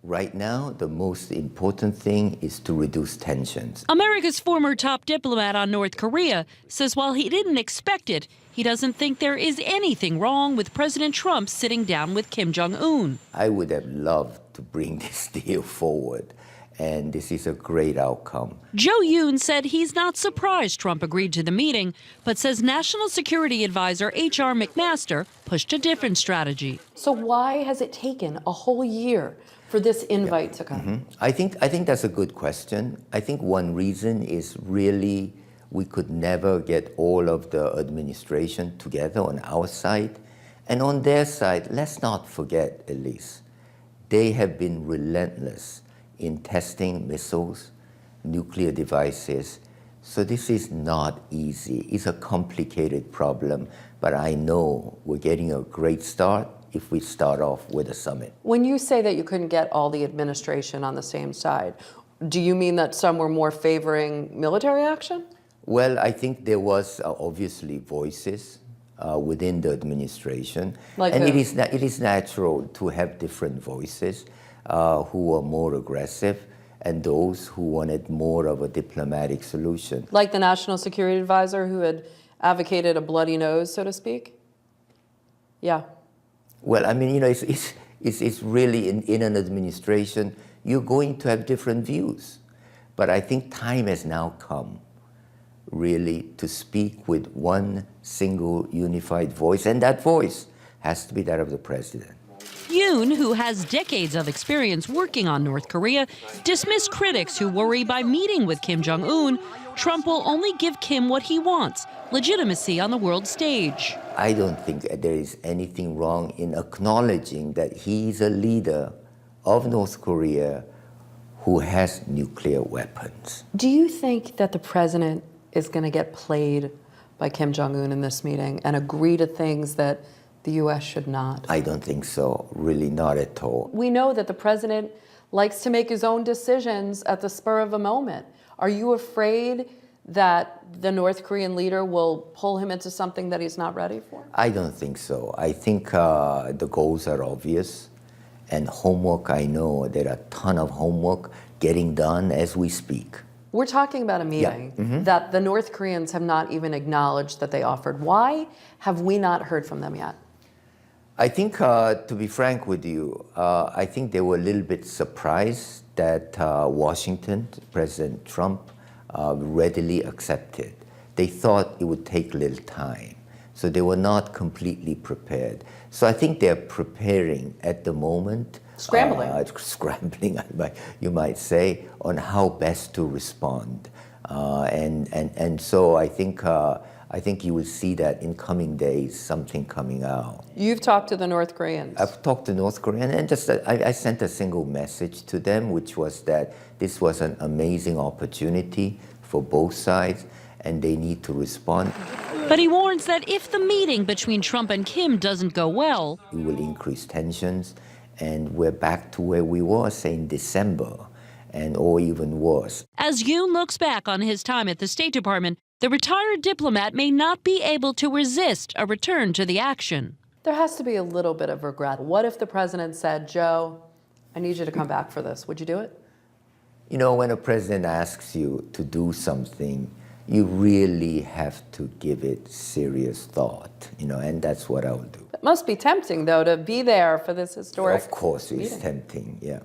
Right now, the most important thing is to reduce tensions. America's former top diplomat on North Korea says while he didn't expect it, he doesn't think there is anything wrong with President Trump sitting down with Kim Jong Un. I would have loved to bring this deal forward, and this is a great outcome. Joe Yoon said he's not surprised Trump agreed to the meeting, but says National Security Advisor H.R. McMaster pushed a different strategy. So why has it taken a whole year for this invite to come? I think that's a good question. I think one reason is really we could never get all of the administration together on our side. And on their side, let's not forget, Elise, they have been relentless in testing missiles, nuclear devices. So this is not easy. It's a complicated problem, but I know we're getting a great start if we start off with a summit. When you say that you couldn't get all the administration on the same side, do you mean that some were more favoring military action? Well, I think there was obviously voices within the administration. Like and who? it is natural to have different voices who were more aggressive and those who wanted more of a diplomatic solution. Like the National Security Advisor who had advocated a bloody nose, so to speak? Yeah. Well, I mean, it's really in an administration, you're going to have different views. But I think time has now come really to speak with one single unified voice, and that voice has to be that of the president. Yoon, who has decades of experience working on North Korea, dismissed critics who worry by meeting with Kim Jong Un, Trump will only give Kim what he wants, legitimacy on the world stage. I don't think there is anything wrong in acknowledging that he's a leader of North Korea who has nuclear weapons. Do you think that the president is going to get played by Kim Jong Un in this meeting and agree to things that the U.S. should not? I don't think so, really not at all. We know that the president likes to make his own decisions at the spur of a moment. Are you afraid that the North Korean leader will pull him into something that he's not ready for? I don't think so. I think the goals are obvious. And homework, I know there are a ton of homework getting done as we speak. We're talking about a meeting that the North Koreans have not even acknowledged that they offered. Why have we not heard from them yet? I think, to be frank with you, I think they were a little bit surprised that Washington, President Trump, readily accepted. They thought it would take a little time. So they were not completely prepared. So I think they're preparing at the moment. Scrambling. Scrambling, you might say, on how best to respond. And so I think you will see that in coming days, something coming out. You've talked to the North Koreans. I've talked to North Korea, and just I sent a single message to them, which was that this was an amazing opportunity for both sides, and they need to respond. But he warns that if the meeting between Trump and Kim doesn't go well, it will increase tensions, and we're back to where we were, say, in December, or even worse. As Yoon looks back on his time at the State Department, the retired diplomat may not be able to resist a return to the action. There has to be a little bit of regret. What if the president said, Joe, I need you to come back for this? Would you do it? You know, when a president asks you to do something, you really have to give it serious thought, and that's what I'll do. It must be tempting, though, to be there for this historic Of course, it's meeting. tempting, yeah.